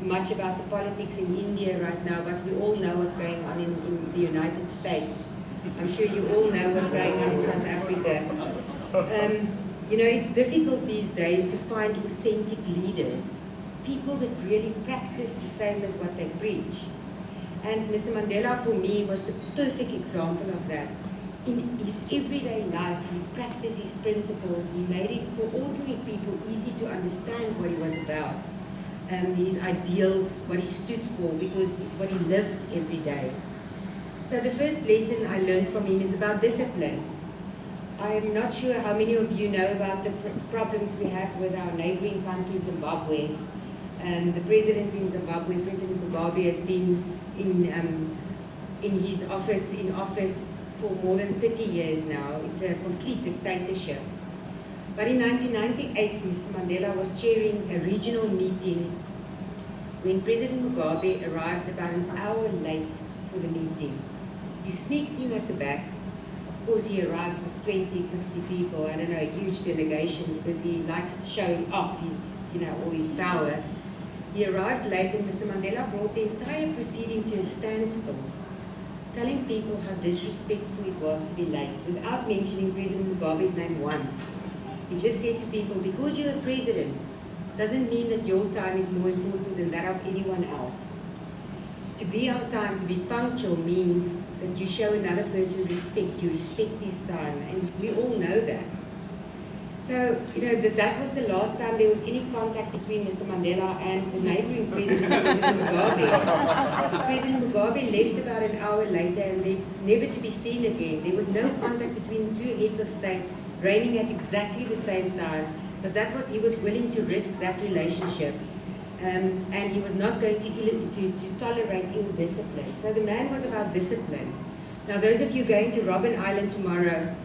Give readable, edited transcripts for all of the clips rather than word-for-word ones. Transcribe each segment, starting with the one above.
much about the politics in India right now, but we all know what's going on in the United States. I'm sure you all know what's going on in South Africa. You know, it's difficult these days to find authentic leaders, people that really practice the same as what they preach. And Mr. Mandela, for me, was the perfect example of that. In his everyday life, he practiced his principles. He made it for ordinary people easy to understand what he was about. His ideals, what he stood for, because it's what he lived every day. So the first lesson I learned from him is about discipline. I'm not sure how many of you know about the problems we have with our neighboring country, Zimbabwe. The president in Zimbabwe, President Mugabe, has been in his office for more than 30 years now. It's a complete dictatorship. But in 1998, Mr. Mandela was chairing a regional meeting when President Mugabe arrived about an hour late for the meeting. He sneaked in at the back. Of course, he arrives with 20, 50 people, I don't know, a huge delegation, because he likes showing off his, all his power. He arrived late, and Mr. Mandela brought the entire proceeding to a standstill, telling people how disrespectful it was to be late, without mentioning President Mugabe's name once. He just said to people, because you're a president, doesn't mean that your time is more important than that of anyone else. To be on time, to be punctual, means that you show another person respect, you respect his time, and we all know that. So, that was the last time there was any contact between Mr. Mandela and the neighboring president, President Mugabe. President Mugabe left about an hour later, and they never to be seen again. There was no contact between two heads of state reigning at exactly the same time, but he was willing to risk that relationship. And he was not going to tolerate ill discipline. So the man was about discipline. Now, those of you going to Robben Island tomorrow,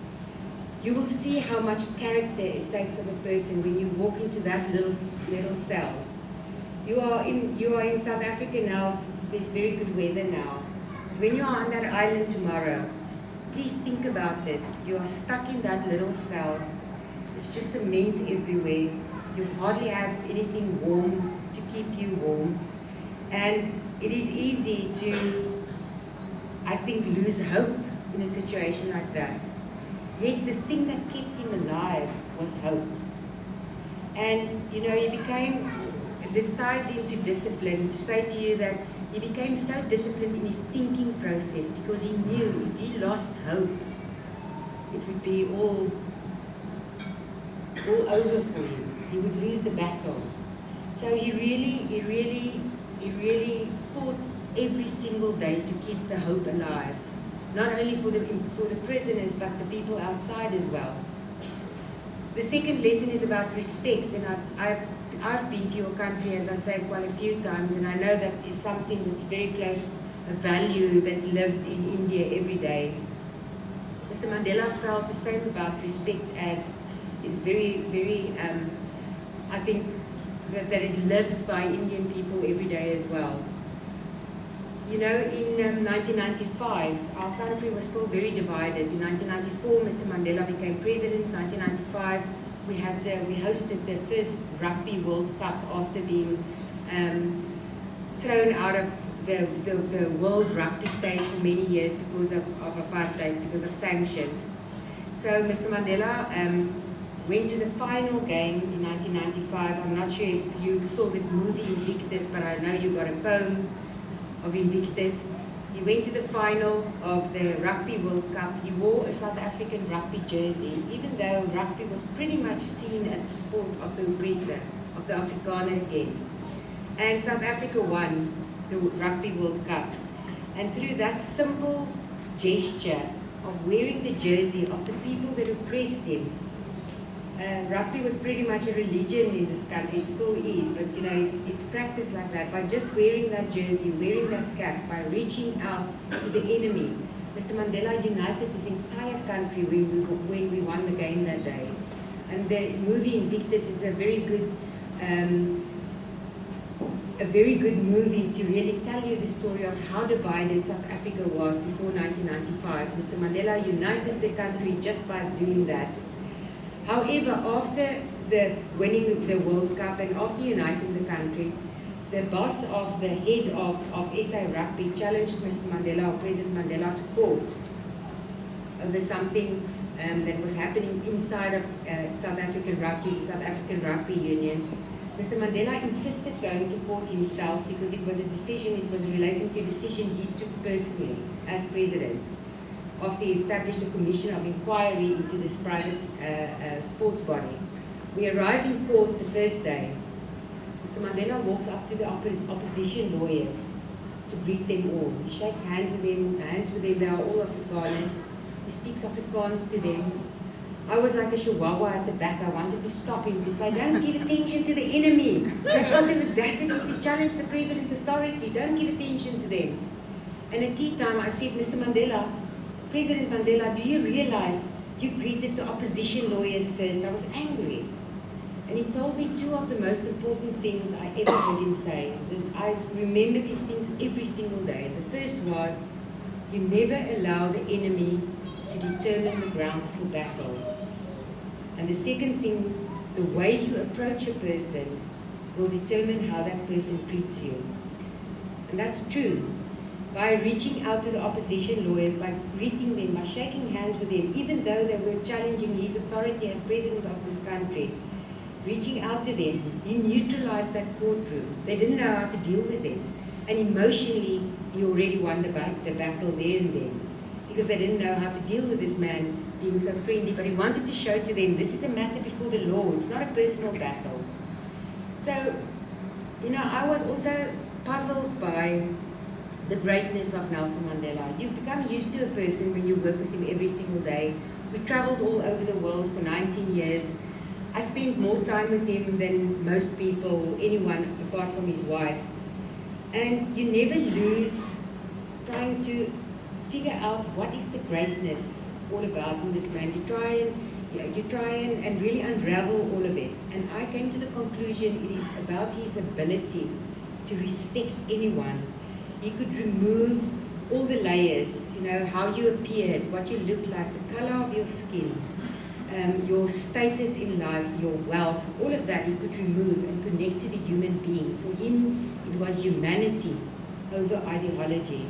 you will see how much character it takes of a person when you walk into that little cell. You are in South Africa now. There's very good weather now. When you are on that island tomorrow, please think about this. You are stuck in that little cell. It's just cement everywhere. You hardly have anything warm to keep you warm. And it is easy to, I think, lose hope in a situation like that. Yet the thing that kept him alive was hope. And, he became, this ties into discipline, to say to you that he became so disciplined in his thinking process because he knew if he lost hope, it would be all over for him. He would lose the battle. So he really fought every single day to keep the hope alive. Not only for the prisoners, but the people outside as well. The second lesson is about respect, and I've been to your country, as I say, quite a few times, and I know that is something that's very close, a value that's lived in India every day. Mr. Mandela felt the same about respect as is very, very, I think, that is lived by Indian people every day as well. In 1995, our country was still very divided. In 1994, Mr. Mandela became president. In 1995, we hosted the first Rugby World Cup after being thrown out of the world rugby stage for many years because of apartheid, because of sanctions. So Mr. Mandela went to the final game in 1995. I'm not sure if you saw the movie Invictus, but I know you got a poem of Invictus. He went to the final of the Rugby World Cup. He wore a South African rugby jersey, even though rugby was pretty much seen as the sport of the oppressor, of the Afrikaner again. And South Africa won the Rugby World Cup. And through that simple gesture of wearing the jersey of the people that oppressed him, rugby was pretty much a religion in this country. It still is, but it's practiced like that. By just wearing that jersey, wearing that cap, by reaching out to the enemy, Mr. Mandela united this entire country when we won the game that day. And the movie Invictus is a very good movie to really tell you the story of how divided South Africa was before 1995. Mr. Mandela united the country just by doing that. However, after winning the World Cup and after uniting the country, the boss of the head of SA Rugby challenged Mr. Mandela, or President Mandela, to court over something that was happening inside of South African Rugby, the South African Rugby Union. Mr. Mandela insisted going to court himself because it was a decision, it was relating to a decision he took personally as president after he established a commission of inquiry into this private sports body. We arrive in court the first day. Mr. Mandela walks up to the opposition lawyers to greet them all. He shakes hands with them, they are all Afrikaners. He speaks Afrikaans to them. I was like a chihuahua at the back. I wanted to stop him, to say, don't give attention to the enemy. They've got the audacity to challenge the president's authority. Don't give attention to them. And at tea time, I said, Mr. Mandela, President Mandela, do you realize you greeted the opposition lawyers first? I was angry. And he told me two of the most important things I ever heard him say. And I remember these things every single day. The first was, you never allow the enemy to determine the grounds for battle. And the second thing, the way you approach a person will determine how that person treats you. And that's true. By reaching out to the opposition lawyers, by greeting them, by shaking hands with them, even though they were challenging his authority as president of this country, reaching out to them, he neutralized that courtroom. They didn't know how to deal with him. And emotionally, he already won the battle there and then, because they didn't know how to deal with this man being so friendly. But he wanted to show to them, this is a matter before the law. It's not a personal battle. So, I was also puzzled by the greatness of Nelson Mandela. You become used to a person when you work with him every single day. We traveled all over the world for 19 years. I spent more time with him than most people, anyone apart from his wife. And you never lose trying to figure out what is the greatness all about in this man. You try and really unravel all of it. And I came to the conclusion it is about his ability to respect anyone. He could remove all the layers, how you appeared, what you looked like, the color of your skin, your status in life, your wealth, all of that he could remove and connect to the human being. For him, it was humanity over ideology.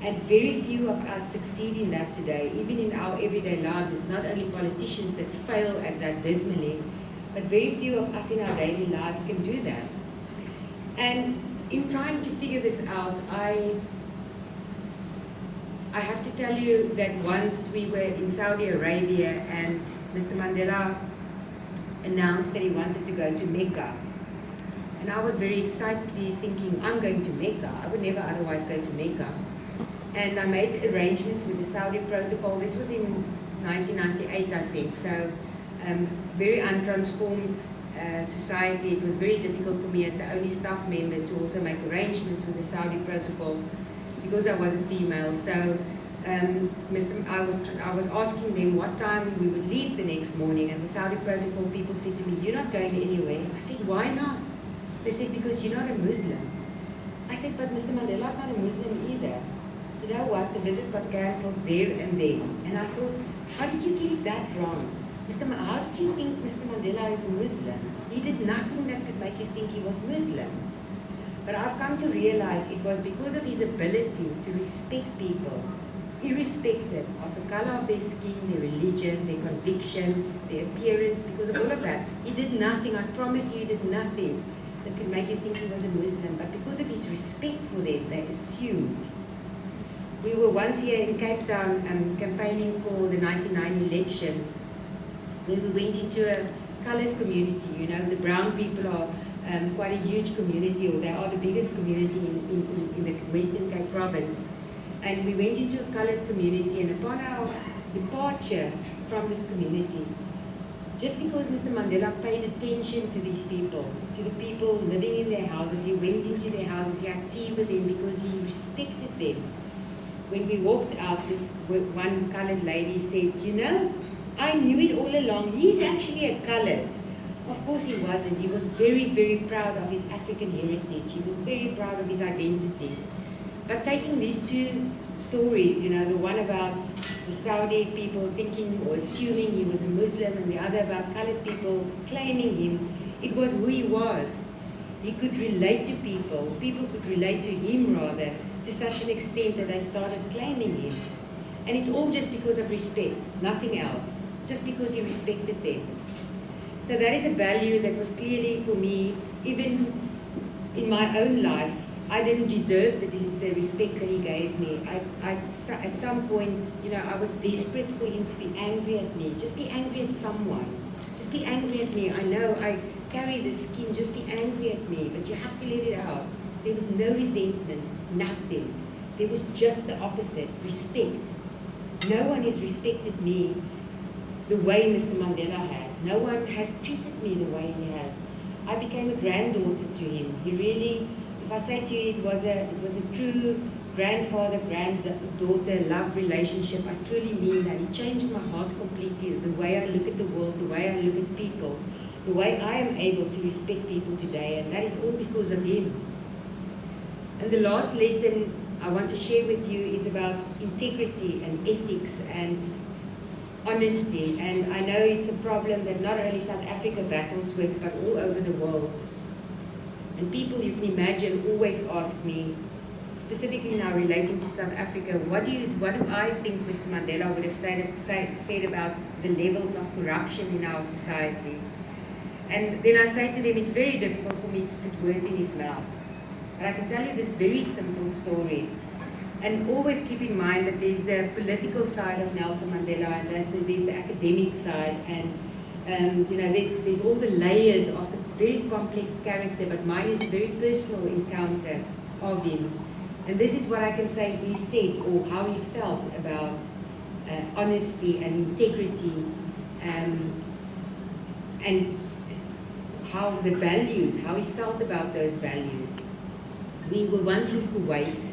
And very few of us succeed in that today. Even in our everyday lives, it's not only politicians that fail at that dismally, but very few of us in our daily lives can do that. And in trying to figure this out, I have to tell you that once we were in Saudi Arabia and Mr. Mandela announced that he wanted to go to Mecca. And I was very excitedly thinking, I'm going to Mecca. I would never otherwise go to Mecca. And I made arrangements with the Saudi protocol. This was in 1998, I think. So very untransformed society. It was very difficult for me as the only staff member to also make arrangements with the Saudi protocol because I was a female. So I was asking them what time we would leave the next morning, and the Saudi protocol people said to me, you're not going anywhere. I said, why not? They said, because you're not a Muslim. I said, but Mr. Mandela is not a Muslim either. You know what, the visit got cancelled there and then. And I thought, how did you get it that wrong? How did you think Mr. Mandela is a Muslim? He did nothing that could make you think he was Muslim. But I've come to realize it was because of his ability to respect people, irrespective of the color of their skin, their religion, their conviction, their appearance, because of all of that. He did nothing, I promise you, he did nothing that could make you think he was a Muslim. But because of his respect for them, they assumed. We were once here in Cape Town campaigning for the 1999 elections, when we went into a colored community. The brown people are quite a huge community, or they are the biggest community in the Western Cape province. And we went into a colored community, and upon our departure from this community, just because Mr. Mandela paid attention to these people, to the people living in their houses, he went into their houses, he had tea with them because he respected them. When we walked out, this one colored lady said, I knew it all along, he's actually a colored. Of course he wasn't. He was very, very proud of his African heritage. He was very proud of his identity. But taking these two stories, the one about the Saudi people thinking or assuming he was a Muslim, and the other about colored people claiming him, it was who he was. he could relate to people, people could relate to him rather, to such an extent that they started claiming him. And it's all just because of respect, nothing else, just because he respected them. So that is a value that was clearly for me, even in my own life, I didn't deserve the respect that he gave me. At some point, you know, I was desperate for him to be angry at me. Just be angry at someone. Just be angry at me. I know I carry the skin, just be angry at me, but you have to let it out. There was no resentment, nothing. There was just the opposite, respect. No one has respected me the way Mr. Mandela has. No one has treated me the way he has. I became a granddaughter to him. He really, if I say to you, it was a true grandfather-granddaughter love relationship. I truly mean that. He changed my heart completely, the way I look at the world, the way I look at people, the way I am able to respect people today, and that is all because of him. And the last lesson I want to share with you is about integrity and ethics and honesty. And I know it's a problem that not only South Africa battles with, but all over the world. And people, you can imagine, always ask me, specifically now relating to South Africa, what do I think Mr. Mandela would have said about the levels of corruption in our society? And then I say to them, it's very difficult for me to put words in his mouth. But I can tell you this very simple story. And always keep in mind that there's the political side of Nelson Mandela, and there's the academic side, and you know, there's all the layers of the very complex character, but mine is a very personal encounter of him. And this is what I can say he said, or how he felt about honesty and integrity, and how the values, how he felt about those values. We were once in Kuwait,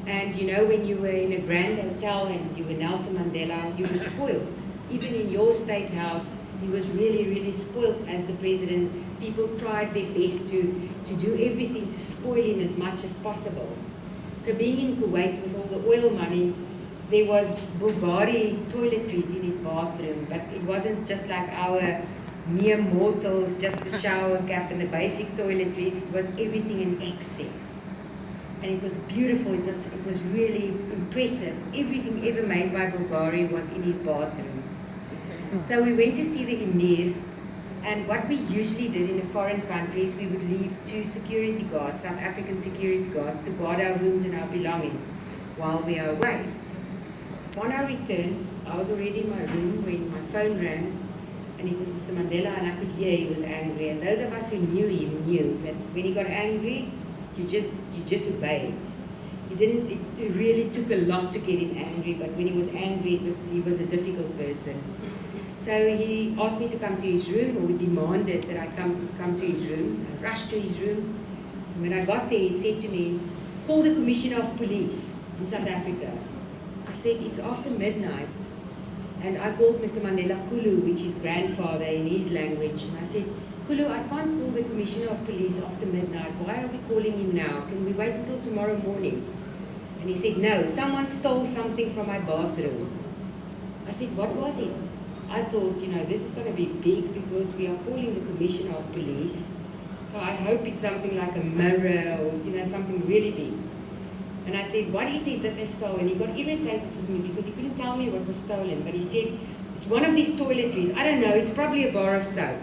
and you know, when you were in a grand hotel and you were Nelson Mandela, you were spoiled. Even in your state house, he was really, really spoiled as the president. People tried their best to do everything to spoil him as much as possible. So being in Kuwait with all the oil money, there was Bulgari toiletries in his bathroom, but it wasn't just like our mere mortals, just the shower cap and the basic toiletries. It was everything in excess. And it was beautiful, it was really impressive. Everything ever made by Bulgari was in his bathroom. So we went to see the Emir, and what we usually did in a foreign country is we would leave 2 security guards, South African security guards, to guard our rooms and our belongings while we are away. On our return, I was already in my room when my phone rang, and it was Mr. Mandela, and I could hear he was angry. And those of us who knew him knew that when he got angry, you just obeyed. It really took a lot to get him angry, but when he was angry, he was a difficult person. So he asked me to come to his room, or demanded that I come to his room. I rushed to his room. And when I got there, he said to me, call the Commissioner of Police in South Africa. I said, it's after midnight. And I called Mr. Mandela Kulu, which is grandfather in his language. And I said, Kulu, I can't call the Commissioner of Police after midnight. Why are we calling him now? Can we wait until tomorrow morning? And he said, no, someone stole something from my bathroom. I said, what was it? I thought, you know, this is going to be big because we are calling the Commissioner of Police. So I hope it's something like a mirror or, you know, something really big. And I said, what is it that they stole? And he got irritated with me because he couldn't tell me what was stolen. But he said, it's one of these toiletries. I don't know, it's probably a bar of soap.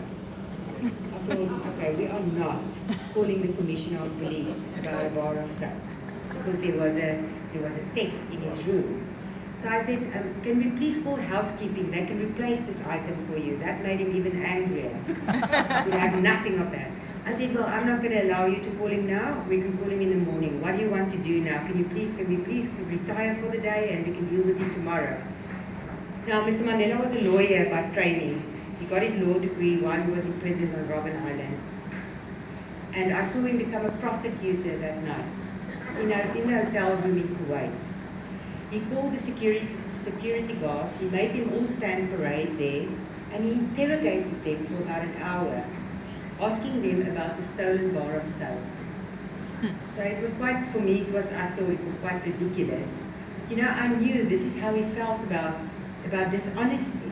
I thought, okay, we are not calling the Commissioner of Police about a bar of soap because there was a theft in his room. So I said, can we please call housekeeping? They can replace this item for you. That made him even angrier. We have nothing of that. I said, well, I'm not going to allow you to call him now. We can call him in the morning. What do you want to do now? Can we please retire for the day and we can deal with him tomorrow? Now, Mr. Mandela was a lawyer by training. He got his law degree while he was in prison on Robben Island. And I saw him become a prosecutor that night in a hotel room in Kuwait. He called the security guards, he made them all stand parade there, and he interrogated them for about an hour, asking them about the stolen bar of soap. So it was quite, for me, I thought it was quite ridiculous. But you know, I knew this is how he felt about dishonesty.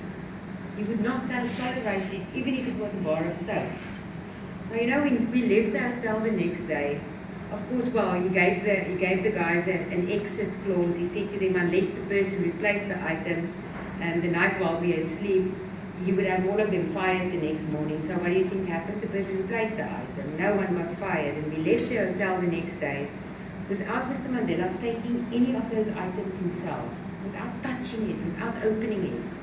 He would not tolerate it, even if it was a bar of soap. Now, you know, when we left the hotel the next day, of course, well, he gave the guys an exit clause. He said to them, unless the person replaced the item the night while we were asleep, he would have all of them fired the next morning. So what do you think happened? The person replaced the item. No one got fired. And we left the hotel the next day without Mr. Mandela taking any of those items himself, without touching it, without opening it.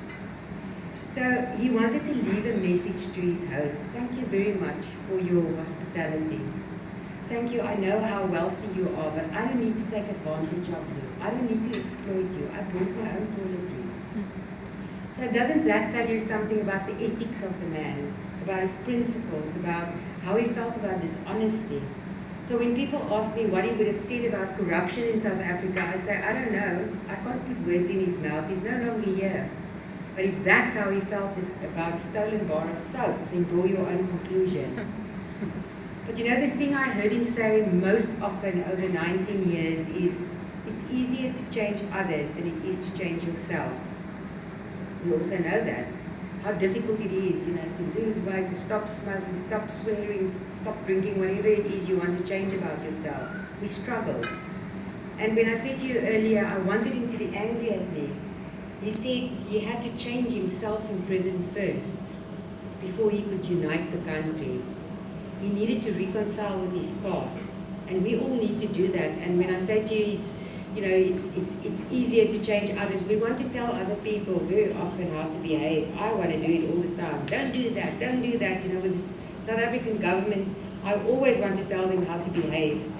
So he wanted to leave a message to his host. Thank you very much for your hospitality. Thank you, I know how wealthy you are, but I don't need to take advantage of you. I don't need to exploit you. I brought my own toiletries. So doesn't that tell you something about the ethics of the man, about his principles, about how he felt about dishonesty? So when people ask me what he would have said about corruption in South Africa, I say, I don't know. I can't put words in his mouth. He's no longer here. But if that's how he felt about a stolen bar of soap, then draw your own conclusions. But you know, the thing I heard him say most often over 19 years is, it's easier to change others than it is to change yourself. We also know that, how difficult it is, you know, to lose weight, to stop smoking, stop swearing, stop drinking, whatever it is you want to change about yourself. We struggle. And when I said to you earlier, I wanted him to be angry at me, he said he had to change himself in prison first, before he could unite the country. He needed to reconcile with his past, and we all need to do that. And when I say to you, it's easier to change others. We want to tell other people very often how to behave. I want to do it all the time. Don't do that. Don't do that. You know, with the South African government, I always want to tell them how to behave.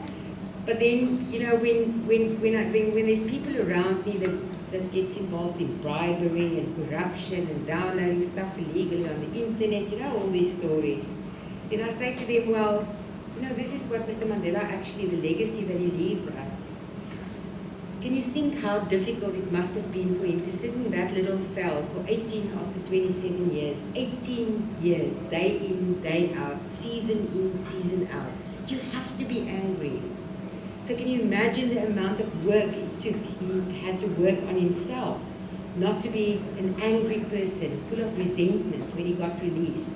But then, you know, when there's people around me that gets involved in bribery and corruption and downloading stuff illegally on the internet, you know, all these stories. Then I say to them, well, you know, this is what Mr. Mandela actually, the legacy that he leaves us. Can you think how difficult it must have been for him to sit in that little cell for 18 of the 27 years, 18 years, day in, day out, season in, season out. You have to be angry. So can you imagine the amount of work it took? He had to work on himself, not to be an angry person, full of resentment when he got released.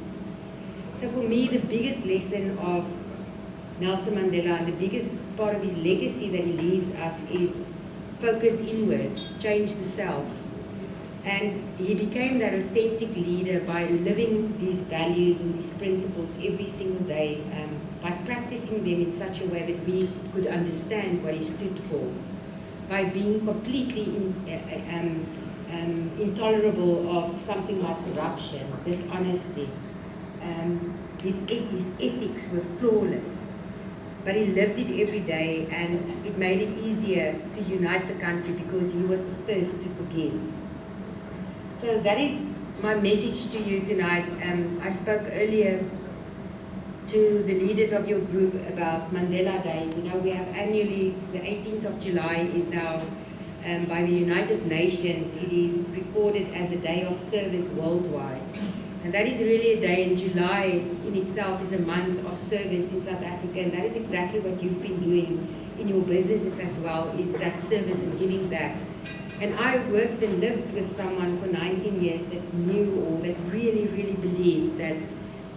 So for me, the biggest lesson of Nelson Mandela and the biggest part of his legacy that he leaves us is focus inwards, change the self. And he became that authentic leader by living these values and these principles every single day, by practicing them in such a way that we could understand what he stood for, by being completely intolerable of something like corruption, dishonesty. His ethics were flawless, but he lived it every day, and it made it easier to unite the country because he was the first to forgive. So that is my message to you tonight. I spoke earlier to the leaders of your group about Mandela Day. You know, we have annually, the 18th of July is now, by the United Nations, it is recorded as a day of service worldwide. And that is really a day, in July in itself is a month of service in South Africa, and that is exactly what you've been doing in your businesses as well, is that service and giving back. And I worked and lived with someone for 19 years that knew, or that really, really believed that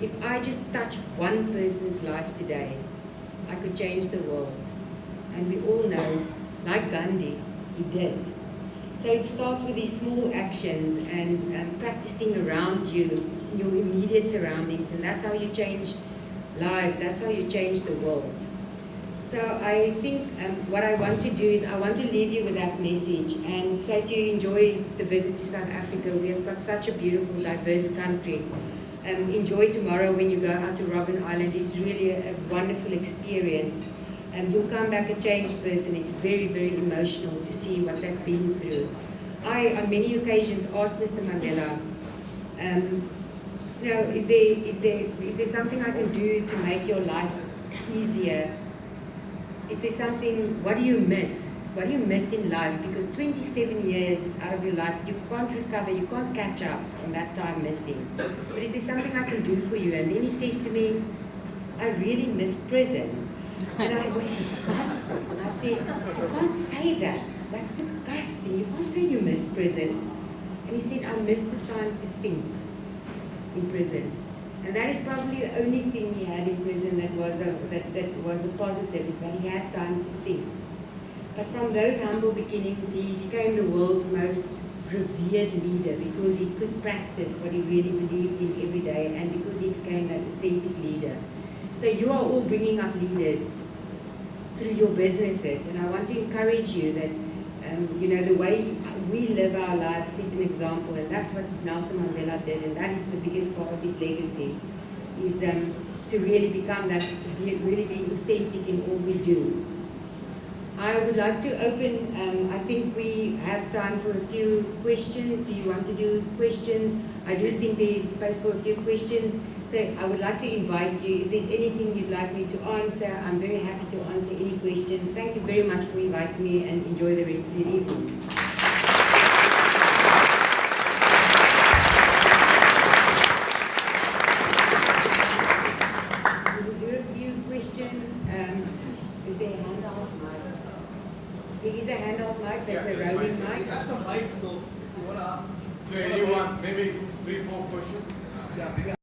if I just touch one person's life today, I could change the world. And we all know, like Gandhi, he did. So it starts with these small actions and practicing around you, in your immediate surroundings, and that's how you change lives, that's how you change the world. So I think what I want to do is I want to leave you with that message and say to you, enjoy the visit to South Africa. We have got such a beautiful, diverse country. Enjoy tomorrow when you go out to Robben Island. It's really a wonderful experience. You'll come back a changed person. It's very, very emotional to see what they've been through. I, on many occasions, asked Mr. Mandela, you know, is there something I can do to make your life easier? Is there something, what do you miss? What do you miss in life? Because 27 years out of your life, you can't recover, you can't catch up on that time missing. But is there something I can do for you? And then he says to me, I really miss prison. And I was disgusted. And I said, you can't say that. That's disgusting. You can't say you miss prison. And he said, I miss the time to think in prison. And that is probably the only thing he had in prison that was a positive, is that he had time to think. But from those humble beginnings, he became the world's most revered leader because he could practice what he really believed in every day, and because he became that authentic leader. So you are all bringing up leaders through your businesses, and I want to encourage you that you know, the way we live our lives set an example, and that's what Nelson Mandela did, and that is the biggest part of his legacy, is to really become that, to really be authentic in all we do. I would like to open, I think we have time for a few questions. Do you want to do questions? I do think there is space for a few questions. So I would like to invite you, if there's anything you'd like me to answer, I'm very happy to answer any questions. Thank you very much for inviting me, and enjoy the rest of your evening. We will do a few questions. Is there a handout mic? There is a handout mic, that's a roaming mic. We have some mics, so if you want to... So anyone, maybe 3-4 questions? Yeah.